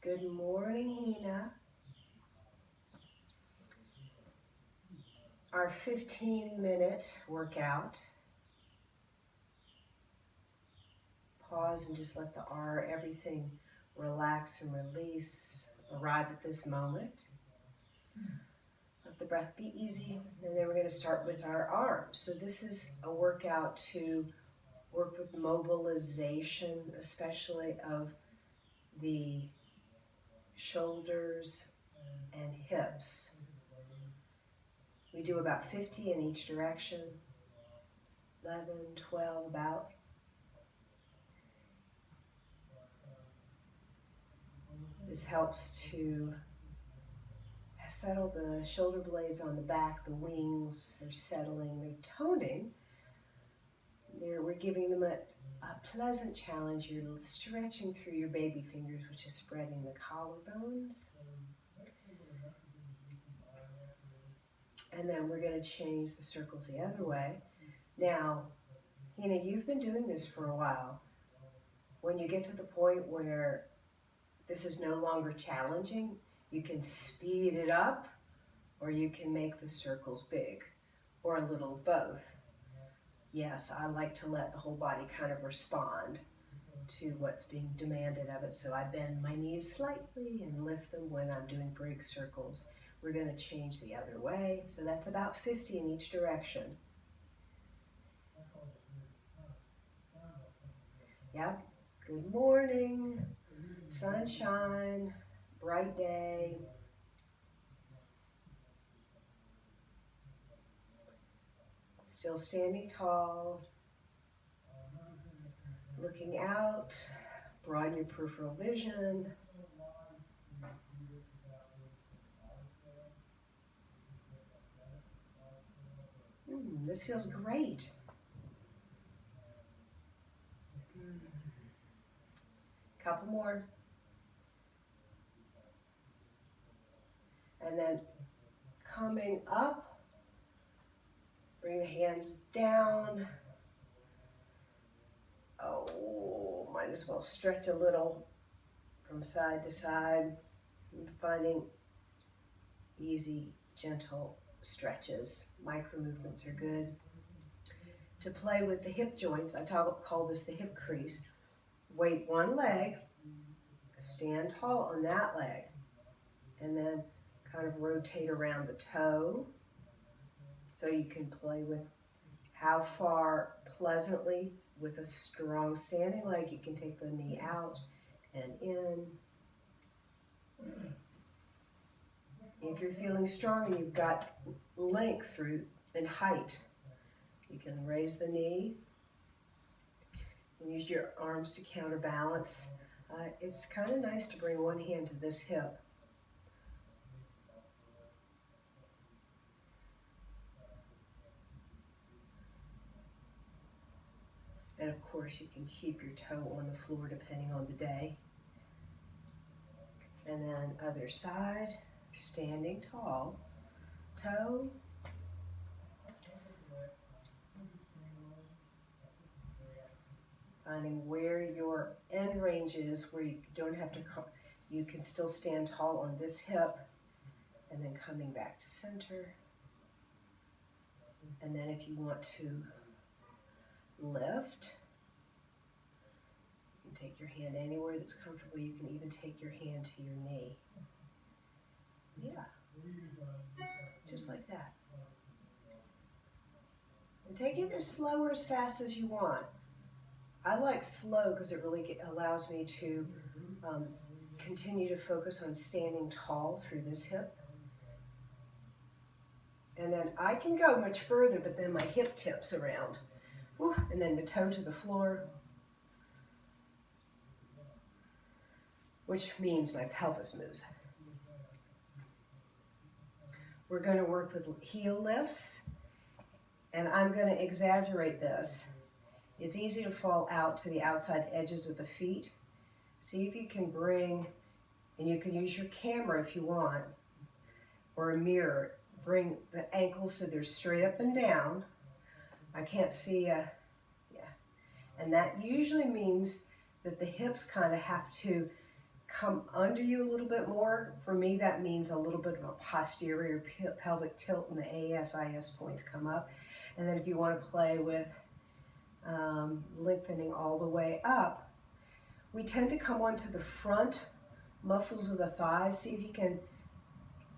Good morning, Heena. Our 15-minute workout. Pause and just let everything relax and release. Arrive at this moment. Let the breath be easy. And then we're going to start with our arms. So this is a workout to work with mobilization, especially of the shoulders and hips. We do about 50 in each direction, 11, 12 about. This helps to settle the shoulder blades on the back, the wings are settling, they're toning. We're giving them a pleasant challenge. You're stretching through your baby fingers, which is spreading the collarbones. And then we're going to change the circles the other way. Now, Heena, you've been doing this for a while. When you get to the point where this is no longer challenging, you can speed it up, or you can make the circles big, or a little of both. Yes, I like to let the whole body kind of respond to what's being demanded of it. So I bend my knees slightly and lift them when I'm doing big circles. We're going to change the other way. So that's about 50 in each direction. Yep. Good morning. Sunshine. Bright day. Still standing tall. Looking out. Broaden your peripheral vision. This feels great. Couple more. And then coming up, bring the hands down. Oh, might as well stretch a little from side to side. Finding easy, gentle stretches. Micro movements are good. To play with the hip joints, I call this the hip crease. Weight one leg, stand tall on that leg, and then kind of rotate around the toe. So you can play with how far pleasantly, with a strong standing leg, you can take the knee out and in. If you're feeling strong and you've got length through and height, you can raise the knee and use your arms to counterbalance. It's kind of nice to bring one hand to this hip. And of course, you can keep your toe on the floor depending on the day. And then other side, standing tall, toe. Finding where your end range is, where you don't have to, you can still stand tall on this hip, and then coming back to center. And then if you want to lift, you can take your hand anywhere that's comfortable. You can even take your hand to your knee. Yeah, just like that. And take it as slow or as fast as you want. I like slow because it really allows me to continue to focus on standing tall through this hip. And then I can go much further, but then my hip tips around. Woo, and then the toe to the floor, which means my pelvis moves. We're going to work with heel lifts, and I'm going to exaggerate this. It's easy to fall out to the outside edges of the feet. See if you can bring, and you can use your camera if you want, or a mirror. Bring the ankles so they're straight up and down. I can't see, yeah. And that usually means that the hips kind of have to come under you a little bit more. For me, that means a little bit of a posterior pelvic tilt and the ASIS points come up. And then if you want to play with lengthening all the way up, we tend to come onto the front muscles of the thighs. See if you can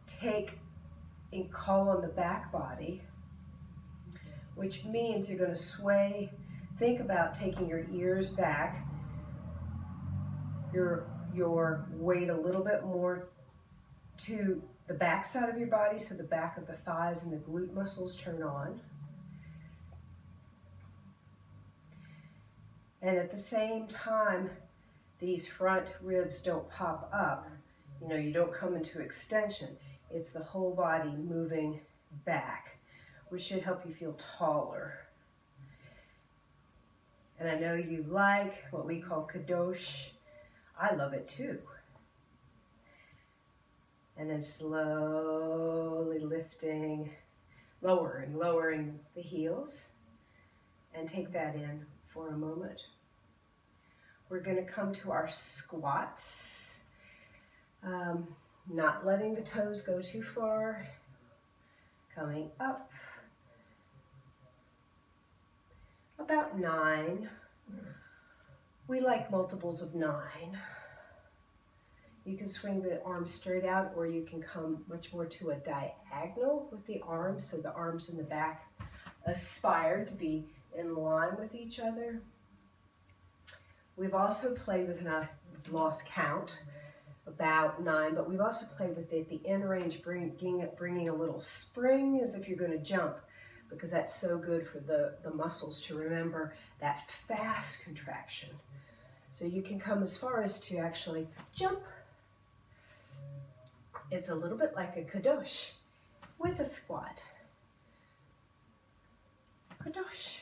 take and call on the back body, which means you're going to sway. Think about taking your ears back, your weight a little bit more to the back side of your body, so the back of the thighs and the glute muscles turn on. And at the same time, these front ribs don't pop up. You know, you don't come into extension. It's the whole body moving back, which should help you feel taller. And I know you like what we call kadosh. I love it too. And then slowly lifting, lowering the heels, and take that in for a moment. We're going to come to our squats, not letting the toes go too far, coming up, about 9. We like multiples of 9. You can swing the arms straight out, or you can come much more to a diagonal with the arms, so the arms in the back aspire to be in line with each other. We've also played with, and I've lost count, about 9, but we've also played with it at the end range, bringing a little spring as if you're going to jump, because that's so good for the muscles to remember that fast contraction. So you can come as far as to actually jump. It's a little bit like a kadosh with a squat. Kadosh.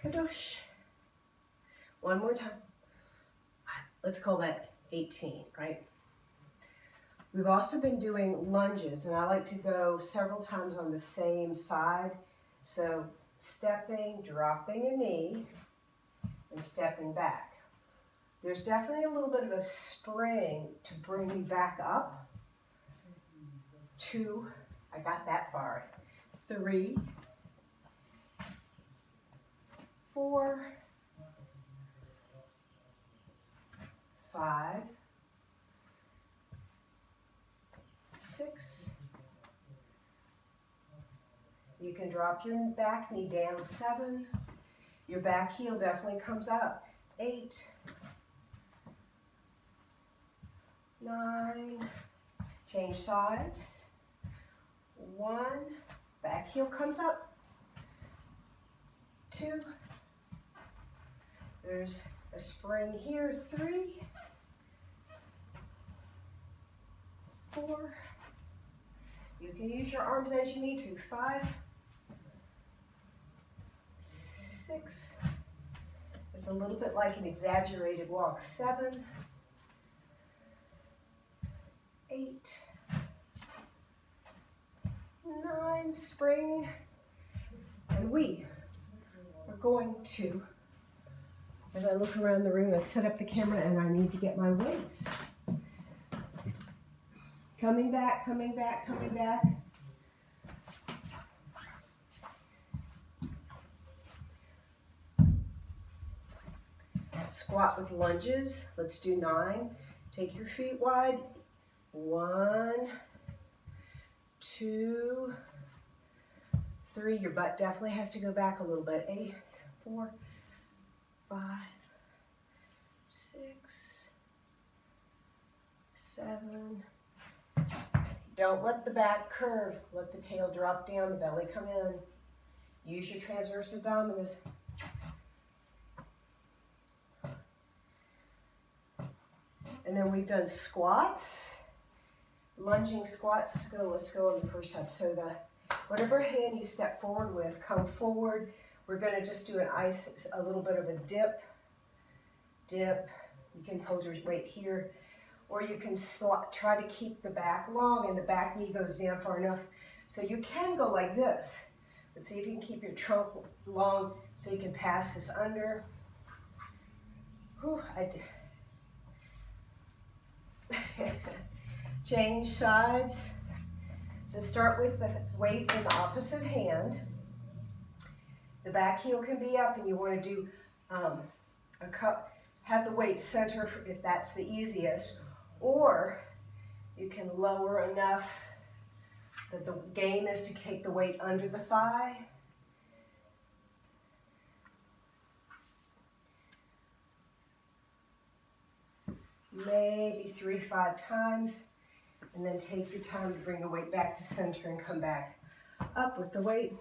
Kadosh. One more time. Let's call that 18, right? We've also been doing lunges, and I like to go several times on the same side. So stepping, dropping a knee, and stepping back. There's definitely a little bit of a spring to bring me back up. 2, I got that far. 3, 4, 5, 6. You can drop your back knee down. 7. Your back heel definitely comes up. 8, 9. Change sides. 1. Back heel comes up. 2. There's a spring here. 3, 4. You can use your arms as you need to. 5, 6. It's a little bit like an exaggerated walk. 7, 8, 9. Spring. And we are going to, as I look around the room, I set up the camera and I need to get my waist. Coming back, coming back, coming back. Squat with lunges. Let's do 9. Take your feet wide. 1, 2, 3. Your butt definitely has to go back a little bit. 8, 4, 5, 6, 7. Don't let the back curve. Let the tail drop down, the belly come in. Use your transverse abdominis. And then we've done squats, lunging squats. Let's go on the first time. So whatever hand you step forward with, come forward. We're going to just do a little bit of a dip. You can hold your weight here, or you can try to keep the back long and the back knee goes down far enough. So you can go like this. Let's see if you can keep your trunk long so you can pass this under. Whew, change sides. So start with the weight in the opposite hand. The back heel can be up, and you want to do have the weight center if that's the easiest, or you can lower enough that the game is to take the weight under the thigh. Maybe 3-5 times, and then take your time to bring the weight back to center and come back up with the weight.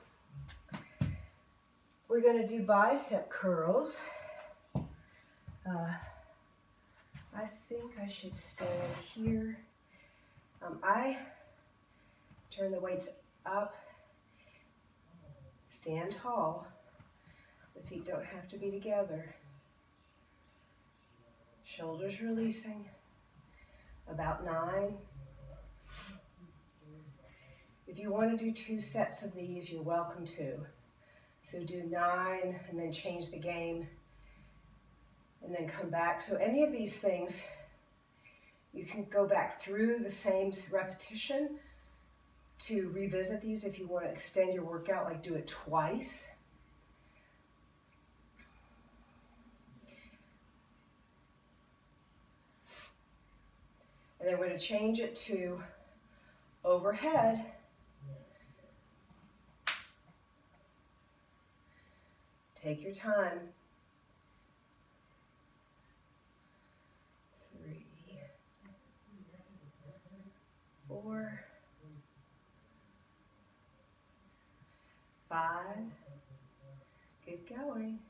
We're going to do bicep curls. I think I should stand here. I turn the weights up, stand tall. The feet don't have to be together. Shoulders releasing, about 9. If you want to do 2 sets of these, you're welcome to. So do 9 and then change the game and then come back. So any of these things, you can go back through the same repetition to revisit these if you want to extend your workout, like do it twice. And then we're going to change it to overhead. Take your time. 3, 4, 5. Keep going.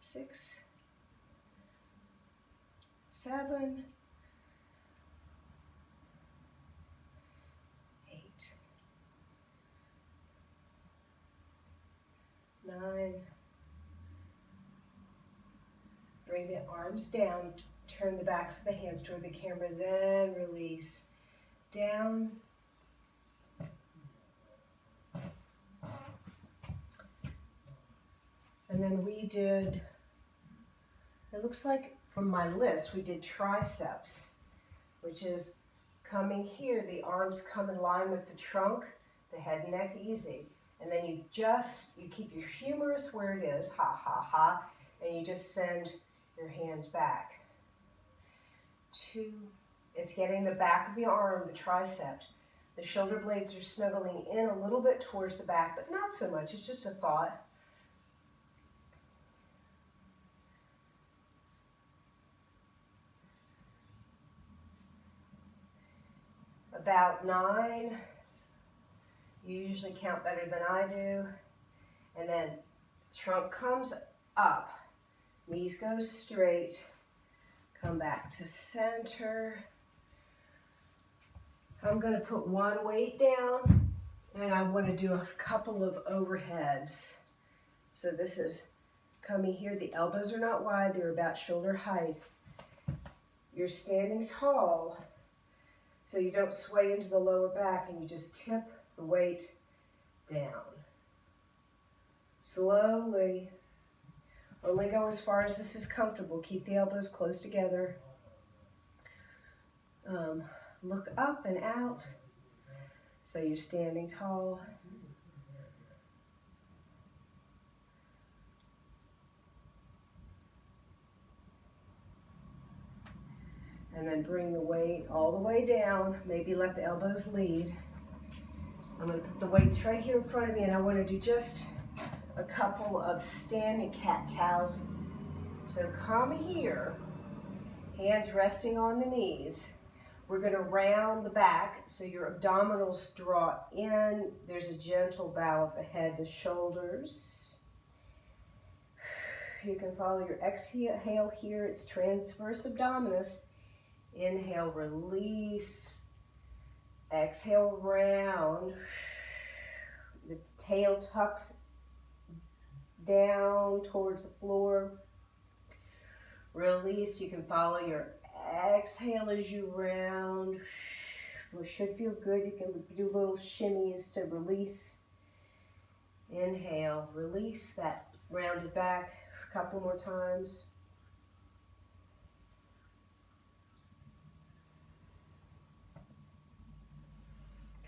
6, 7, 8, 9. Bring the arms down, turn the backs of the hands toward the camera, then release. Down. And then we did, it looks like from my list, we did triceps, which is coming here, the arms come in line with the trunk, the head and neck easy. And then you keep your humerus where it is, ha, ha, ha, and you just send your hands back. 2, it's getting the back of the arm, the tricep. The shoulder blades are snuggling in a little bit towards the back, but not so much, it's just a thought. About 9, you usually count better than I do, and then trunk comes up, knees go straight, come back to center. I'm going to put 1 weight down, and I want to do a couple of overheads. So this is coming here, the elbows are not wide, they're about shoulder height. You're standing tall, so you don't sway into the lower back, and you just tip the weight down. Slowly. Only go as far as this is comfortable. Keep the elbows close together. Look up and out. So you're standing tall. And then bring the weight all the way down. Maybe let the elbows lead. I'm going to put the weights right here in front of me, and I want to do just a couple of standing cat-cows. So come here, hands resting on the knees. We're going to round the back so your abdominals draw in. There's a gentle bow of the head, the shoulders. You can follow your exhale here. It's transverse abdominis. Inhale, release. Exhale, round. The tail tucks down towards the floor. Release. You can follow your exhale as you round. It should feel good. You can do little shimmies to release. Inhale, release that rounded back a couple more times.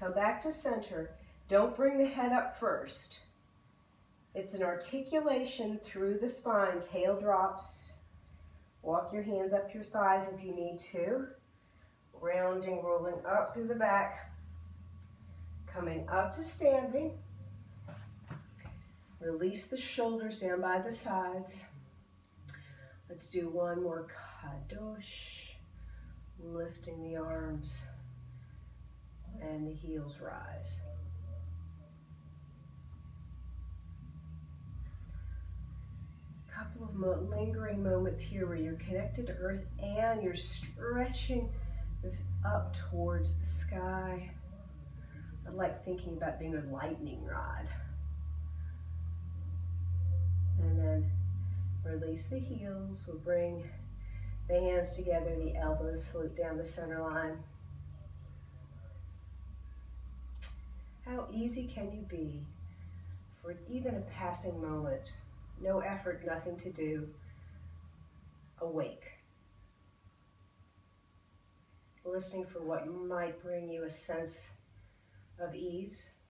Come back to center. Don't bring the head up first. It's an articulation through the spine, tail drops. Walk your hands up your thighs if you need to. Rounding, rolling up through the back. Coming up to standing. Release the shoulders down by the sides. Let's do one more kadosh. Lifting the arms and the heels rise. Couple of lingering moments here where you're connected to earth and you're stretching up towards the sky. I like thinking about being a lightning rod. And then release the heels. We'll bring the hands together, the elbows float down the center line. How easy can you be for even a passing moment? No effort, nothing to do. Awake. Listening for what might bring you a sense of ease.